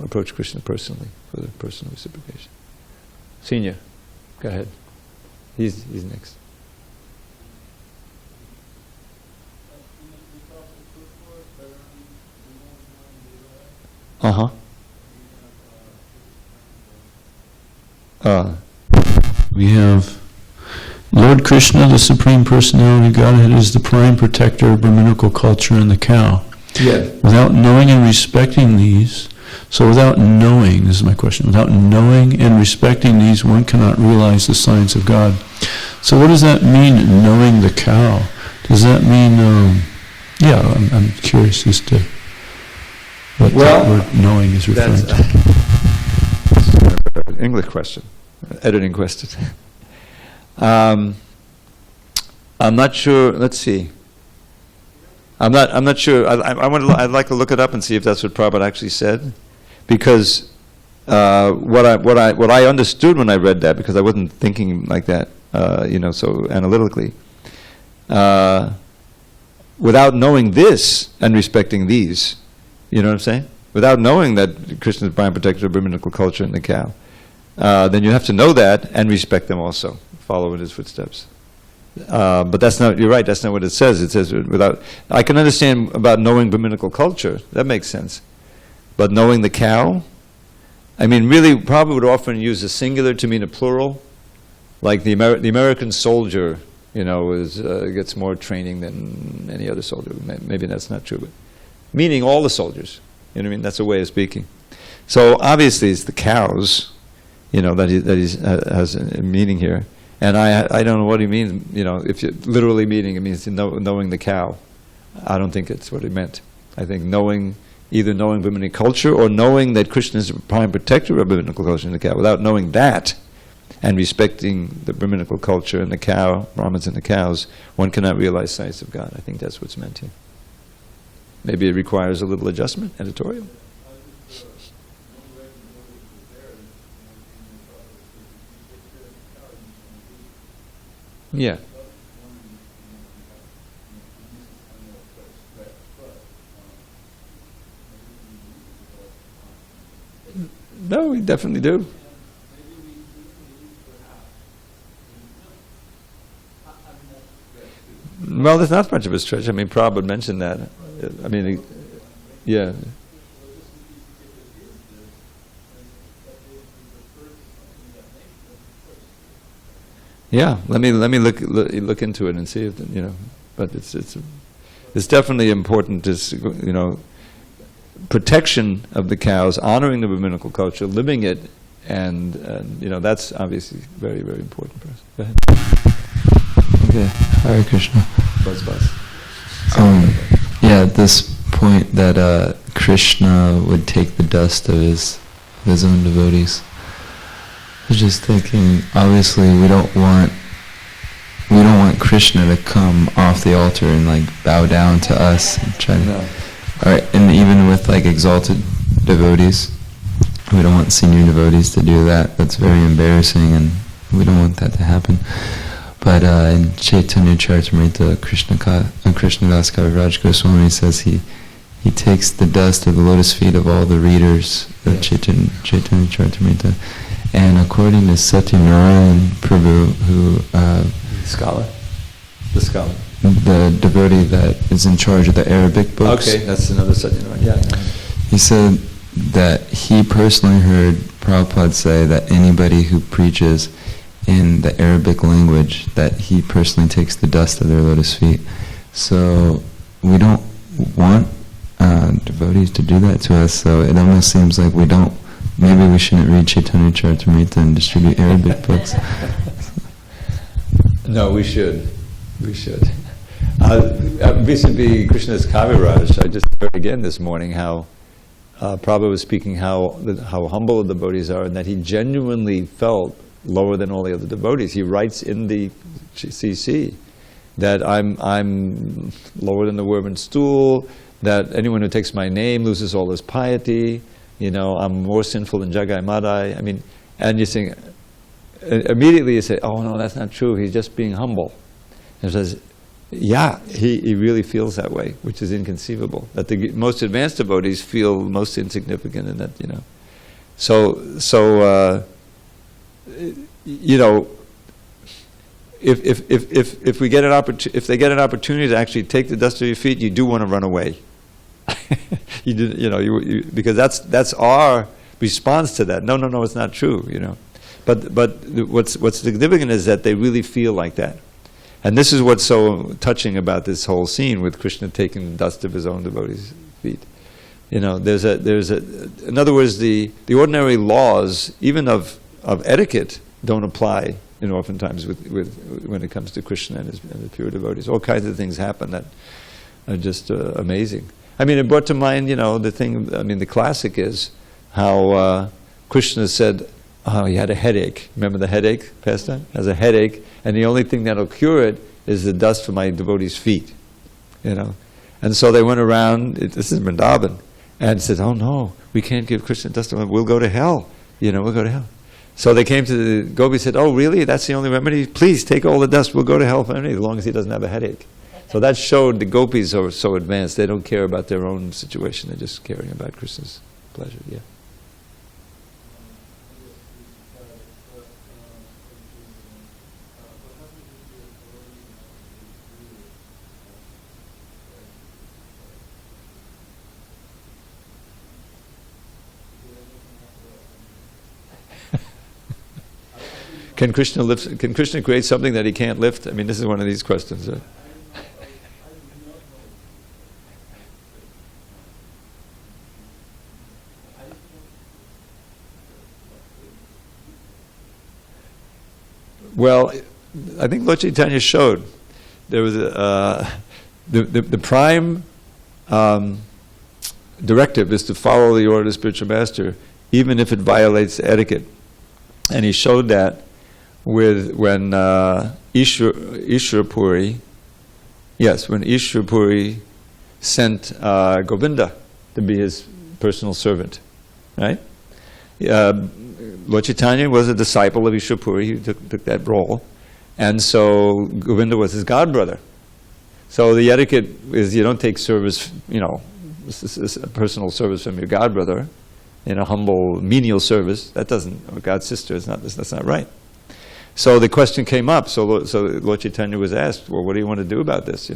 approach Krishna personally for the personal reciprocation. Senior, go ahead. He's next. We have Lord Krishna, the Supreme Personality of Godhead, is the prime protector of Brahminical culture and the cow. Yeah. Without knowing and respecting these, so without knowing, this is my question, without knowing and respecting these, one cannot realize the science of God. So what does that mean, knowing the cow? Does that mean, I'm curious as to what that word knowing is referring to. English question, editing question. I'm not sure. Let's see. I'm not sure. I'd like to look it up and see if that's what Prabhupada actually said, because what I understood when I read that, because I wasn't thinking like that, so analytically. Without knowing this and respecting these, you know what I'm saying? Without knowing that Krishna is prime protector of Brahminical culture and the cow, then you have to know that and respect them also, follow in his footsteps. But that's not, you're right, that's not what it says. It says without, I can understand about knowing Brahminical culture, that makes sense. But knowing the cow, I mean, really, Prabhupada would often use a singular to mean a plural, like the American soldier, gets more training than any other soldier. Maybe that's not true, but meaning all the soldiers. You know what I mean? That's a way of speaking. So obviously it's the cows, that he has a meaning here. And I don't know what he means, if you literally meaning, it means knowing the cow. I don't think it's what he meant. I think either knowing Brahminical culture or knowing that Krishna is the prime protector of Brahminical culture and the cow. Without knowing that, and respecting the Brahminical culture and the cow, Brahmins and the cows, one cannot realize science of God. I think that's what's meant here. Maybe it requires a little adjustment, editorial. Yeah. No, we definitely do. Well, there's not much of a stretch. I mean, Prabhupada mentioned that. I mean, yeah. Yeah, let me look into it and see if But it's definitely important. Protection of the cows, honoring the Brahminical culture, living it, and that's obviously very, very important for us. Go ahead. Okay, Hare Krishna. Buzz. Yeah, at this point that Krishna would take the dust of his own devotees. I was just thinking, obviously we don't want Krishna to come off the altar and bow down to us and try to. No. Alright, and even with exalted devotees, we don't want senior devotees to do that. That's very embarrassing, and we don't want that to happen. But in Chaitanya Charitamrita, Krishnadas Kaviraj Goswami says he takes the dust of the lotus feet of all the readers of Chaitanya Charitamrita. And according to Satyanarayan Prabhu, the devotee that is in charge of the Arabic books. Okay, that's another Satyanarayan. Yeah. He said that he personally heard Prabhupada say that anybody who preaches in the Arabic language, that he personally takes the dust of their lotus feet. So we don't want devotees to do that to us, so it almost seems like maybe we shouldn't read Chaitanya Charitamrita and distribute Arabic books. No, we should. Recently, Krishnadas Kaviraj, I just heard again this morning how Prabhupada was speaking how humble the devotees are, and that he genuinely felt lower than all the other devotees. He writes in the CC that I'm lower than the worm and stool, that anyone who takes my name loses all his piety, I'm more sinful than Jagai Madai. I mean, and you think, immediately you say, oh no, that's not true, he's just being humble. And he says, yeah, he really feels that way, which is inconceivable. That the most advanced devotees feel most insignificant, and that, if we get if they get an opportunity to actually take the dust of your feet, you do want to run away. Because that's our response to that. No, it's not true. But what's significant is that they really feel like that, and this is what's so touching about this whole scene with Krishna taking the dust of his own devotees' feet. In other words, the ordinary laws, even of etiquette, don't apply. Oftentimes when it comes to Krishna and his pure devotees, all kinds of things happen that are just amazing. I mean, it brought to mind, the thing. I mean, the classic is how Krishna said, he had a headache. Remember the headache pastime? Has a headache, and the only thing that'll cure it is the dust from my devotees' feet. And so they went around, this is Vrindavan, and said, oh no, we can't give Krishna dust, we'll go to hell. We'll go to hell. So they came to the gopis, said, oh really, that's the only remedy? Please take all the dust, we'll go to hell for any, as long as he doesn't have a headache. So that showed the gopis are so advanced, they don't care about their own situation, they're just caring about Krishna's pleasure, yeah. Can Krishna create something that he can't lift? I mean, this is one of these questions. Well, I think Lord Chaitanya showed there was the prime directive is to follow the order of the spiritual master, even if it violates etiquette, and he showed that when Ishwarapuri sent Govinda to be his personal servant, right? Lord Chaitanya was a disciple of Ishwarapuri, he took that role, and so Govinda was his godbrother. So the etiquette is you don't take service, personal service from your godbrother in a humble, menial service. That doesn't, or God's sister, that's not right. So the question came up. So Lord Chaitanya was asked, well, what do you want to do about this?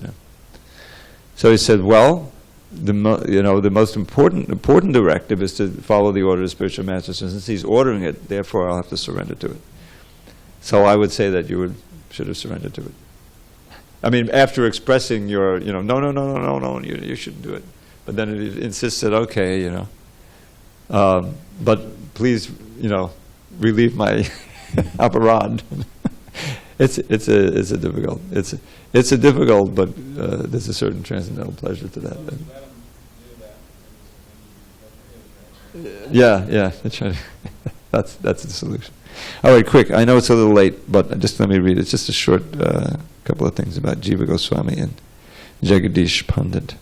So he said, well, the most important directive is to follow the order of the spiritual master. So since he's ordering it, therefore I'll have to surrender to it. So I would say that you should have surrendered to it. I mean, after expressing your, no, you shouldn't do it. But then it insisted, okay, but please, relieve my aparad. It's a difficult, but there's a certain transcendental pleasure to that. Yeah, that's right. that's the solution. All right, quick. I know it's a little late, but just let me read. It's just a short couple of things about Jiva Goswami and JagadisaPandita.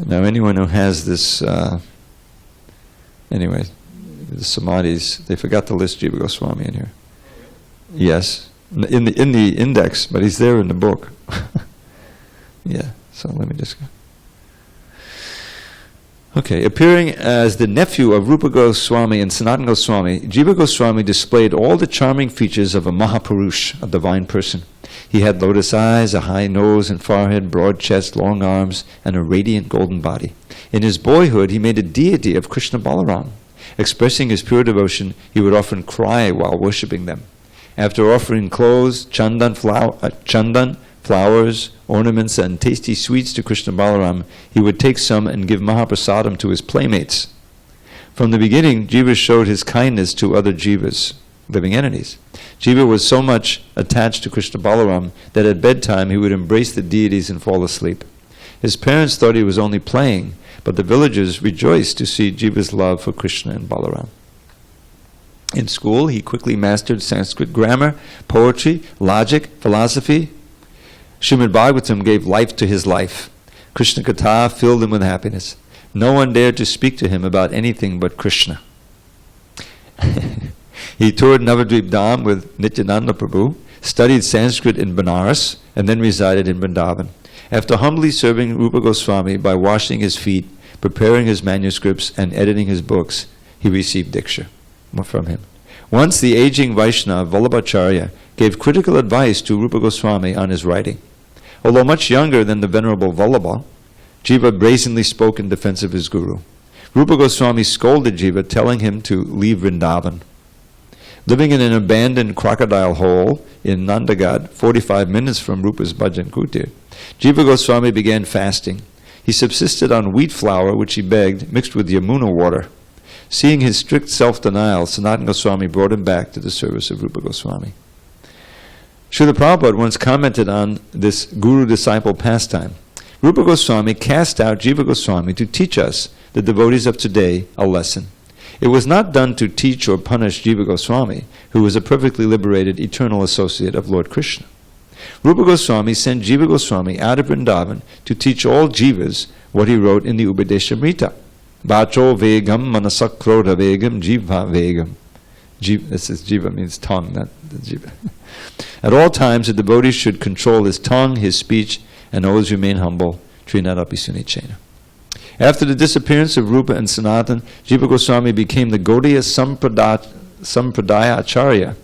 Now, anyone who has this, anyway, the Samadhis, they forgot to list Jiva Goswami in here. Yes, in the index, but he's there in the book. Yeah, so let me just go. Okay, appearing as the nephew of Rupa Goswami and Sanatana Goswami, Jiva Goswami displayed all the charming features of a Mahapurush, a divine person. He had lotus eyes, a high nose and forehead, broad chest, long arms, and a radiant golden body. In his boyhood, he made a deity of Krishna Balaram. Expressing his pure devotion, he would often cry while worshipping them. After offering clothes, chandan, flowers, ornaments, and tasty sweets to Krishna Balaram, he would take some and give Mahaprasadam to his playmates. From the beginning, Jiva showed his kindness to other Jivas, living entities. Jiva was so much attached to Krishna Balaram that at bedtime he would embrace the deities and fall asleep. His parents thought he was only playing, but the villagers rejoiced to see Jiva's love for Krishna and Balaram. In school, he quickly mastered Sanskrit grammar, poetry, logic, philosophy. srimadbhagavatam gave life to his life. Krishna Katha filled him with happiness. No one dared to speak to him about anything but Krishna. He toured Navadvip Dham with Nityananda Prabhu, studied Sanskrit in Benares, and then resided in Vrindavan. After humbly serving Rupa Goswami by washing his feet, preparing his manuscripts, and editing his books, he received Diksha from him. Once the aging Vaishnava Vallabhacharya gave critical advice to Rupa Goswami on his writing. Although much younger than the venerable Vallabha, Jiva brazenly spoke in defense of his guru. Rupa Goswami scolded Jiva, telling him to leave Vrindavan. Living in an abandoned crocodile hole in Nandagad, 45 minutes from Rupa's Bhajan Kutir, Jiva Goswami began fasting. He subsisted on wheat flour, which he begged, mixed with Yamuna water. Seeing his strict self-denial, Sanatana Goswami brought him back to the service of Rupa Goswami. Srila Prabhupada once commented on this guru-disciple pastime. Rupa Goswami cast out Jiva Goswami to teach us, the devotees of today, a lesson. It was not done to teach or punish Jiva Goswami, who was a perfectly liberated eternal associate of Lord Krishna. Rupa Goswami sent Jiva Goswami out of Vrindavan to teach all Jivas what he wrote in the Upadeshamrita. Vacho vegam manasakrodha vegam jiva vegam. This is Jiva means tongue, not the Jiva. At all times, the devotee should control his tongue, his speech, and always remain humble. Trinadapi Sunichena. After the disappearance of Rupa and Sanatan, Jiva Goswami became the Gaudiya Sampradaya Acharya,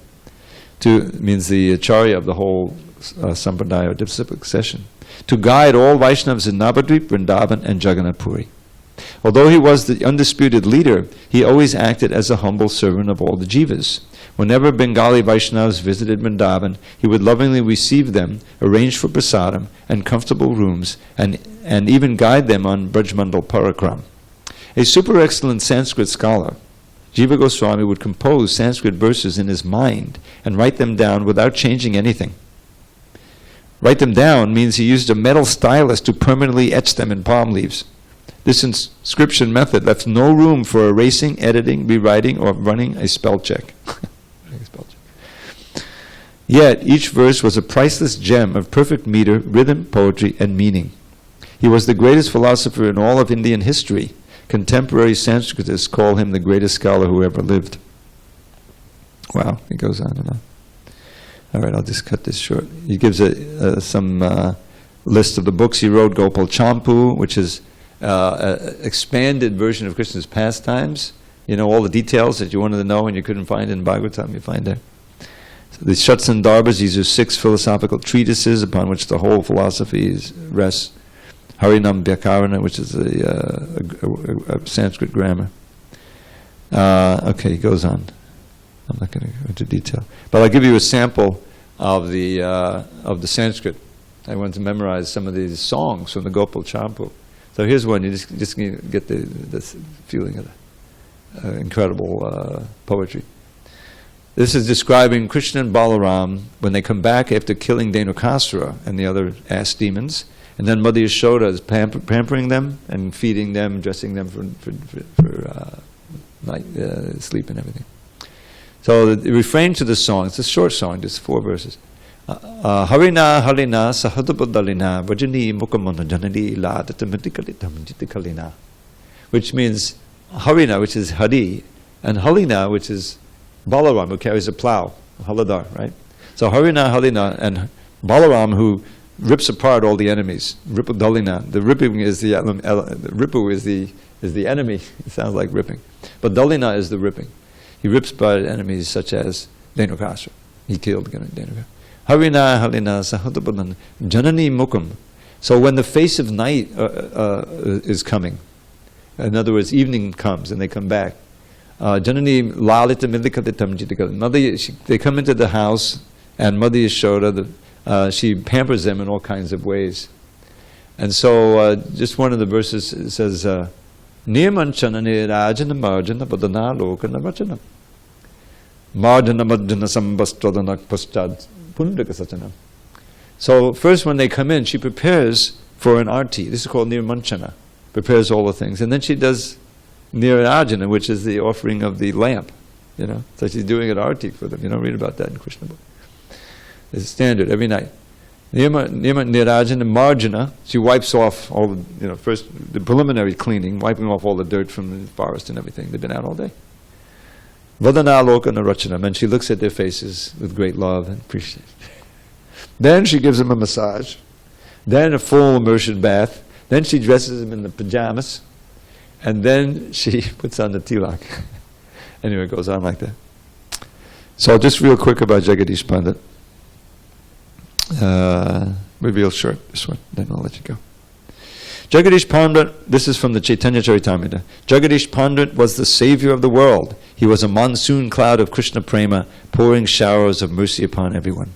means the Acharya of the whole Sampradaya or disciplic session, to guide all Vaishnavas in Navadvip, Vrindavan, and Jagannath Puri. Although he was the undisputed leader, he always acted as a humble servant of all the Jivas. Whenever Bengali Vaishnavas visited Vrindavan, he would lovingly receive them, arrange for prasadam and comfortable rooms, and even guide them on Brajmandal Parakram. A super excellent Sanskrit scholar, Jiva Goswami would compose Sanskrit verses in his mind and write them down without changing anything. Write them down means he used a metal stylus to permanently etch them in palm leaves. This inscription method left no room for erasing, editing, rewriting, or running a spell check. Yet, each verse was a priceless gem of perfect meter, rhythm, poetry, and meaning. He was the greatest philosopher in all of Indian history. Contemporary Sanskritists call him the greatest scholar who ever lived. Wow, it goes on and on. All right, I'll just cut this short. He gives some list of the books he wrote. Gopal Champu, which is an expanded version of Krishna's pastimes. You know, all the details that you wanted to know and you couldn't find in Bhagavatam, you find there. So the Shatsandarbhas, these are 6 philosophical treatises upon which the whole philosophy rests. Harinam Vyakarana, which is a Sanskrit grammar. Okay, he goes on. I'm not going to go into detail, but I'll give you a sample of the Sanskrit. I want to memorize some of these songs from the Gopal Champu. So here's one. You just get this feeling of incredible poetry. This is describing Krishna and Balaram when they come back after killing Dhenukasura and the other ass demons, and then Mother Yashoda is pampering them and feeding them, dressing them for night sleep and everything. So the refrain to the song, it's a short song, just 4 verses. Harina Harina Sahadabadalina Vajani Mukamana Janani La Tatamitikalitamjitikalina, which means Harina, which is Hari, and Halina, which is Balaram, who carries a plow, Haladar, right? So Harina Halina and Balaram, who rips apart all the enemies. Ripu Dalina. The ripping is the Ripu is the enemy. It sounds like ripping, but Dalina is the ripping. He rips apart enemies such as Dhenukasura. He killed Dhenukasura. Harina Halina Sahadabadan Janani Mukam. So when the face of night is coming, in other words, evening comes and they come back. Janani Lalita Milikaditam Jitikal. They come into the house, and Mother Yashoda, she pampers them in all kinds of ways. And so, just one of the verses says, Niyamanchana Nirajana Marjana Badana Lokana Vachana. Marjana Marjana Sambastradana Pastad Pundaka Satana. So, first when they come in, she prepares for an arti. This is called Nirmanchana. Prepares all the things. And then she does Nirajana, which is the offering of the lamp, you know. So she's doing an arti for them. You don't read about that in Krishna book. It's standard every night. Nirma Nirajana Marjana, she wipes off all the, you know, first the preliminary cleaning, wiping off all the dirt from the forest and everything. They've been out all day. Vadana Lokana Rachanam, and she looks at their faces with great love and appreciation. Then she gives them a massage. Then a full immersion bath. Then she dresses them in the pajamas. And then she puts on the tilak. Anyway, it goes on like that. So just real quick about Jagadish Pandit. Real short, this one, then I'll let you go. Jagadish Pandit, this is from the Chaitanya Charitamrita. Jagadish Pandit was the savior of the world. He was a monsoon cloud of Krishna prema, pouring showers of mercy upon everyone.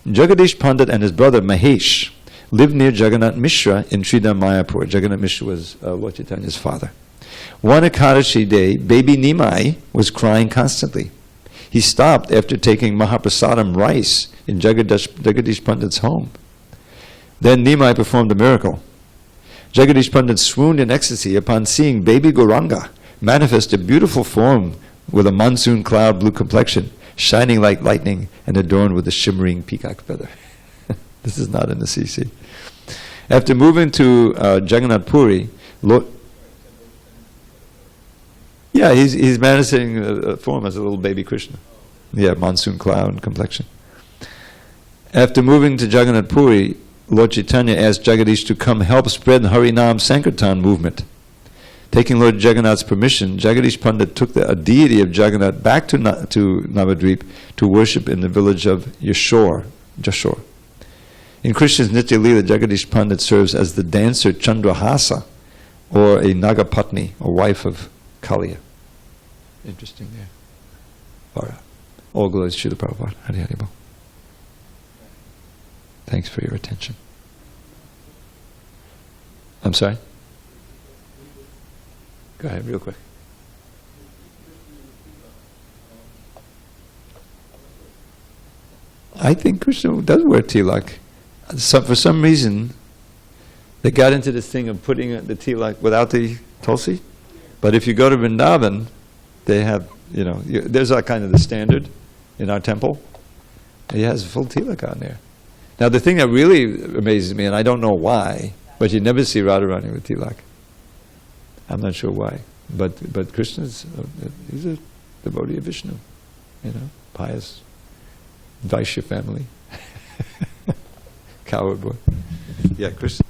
Jagadish Pandit and his brother Mahesh lived near Jagannath Mishra in Sridham Mayapur. Jagannath Mishra was Lord Chaitanya's father. One Ekadashi day, baby Nimai was crying constantly. He stopped after taking Mahaprasadam rice in Jagadish Pandit's home. Then Nimai performed a miracle. Jagadish Pandit swooned in ecstasy upon seeing baby Gauranga manifests a beautiful form with a monsoon cloud blue complexion, shining like lightning and adorned with a shimmering peacock feather. This is not in the CC. After moving to Jagannath Puri, he's manifesting a form as a little baby Krishna. Yeah, monsoon cloud complexion. After moving to Jagannath Puri, Lord Chaitanya asked Jagadish to come help spread the Harinam Sankirtan movement. Taking Lord Jagannath's permission, Jagadish Pandit took a deity of Jagannath back to Navadvip to worship in the village of Jashore. In Krishna's Nitya Leela, Jagadish Pandit serves as the dancer Chandrahasa, or a Nagapatni, or wife of Kaliya. Interesting there. Vara. All glories to Srila Prabhupada. Hari Hari Bol. Thanks for your attention. I'm sorry? Go ahead, real quick. I think Krishna does wear tilak. For some reason, they got into this thing of putting the tilak without the tulsi. But if you go to Vrindavan, they have, there's that kind of the standard in our temple. He has full tilak on there. Now the thing that really amazes me, and I don't know why, but you never see Radharani with tilak. I'm not sure why, but Krishna's he's a devotee of Vishnu, pious Vaishya family. Coward boy. Yeah, Krishna.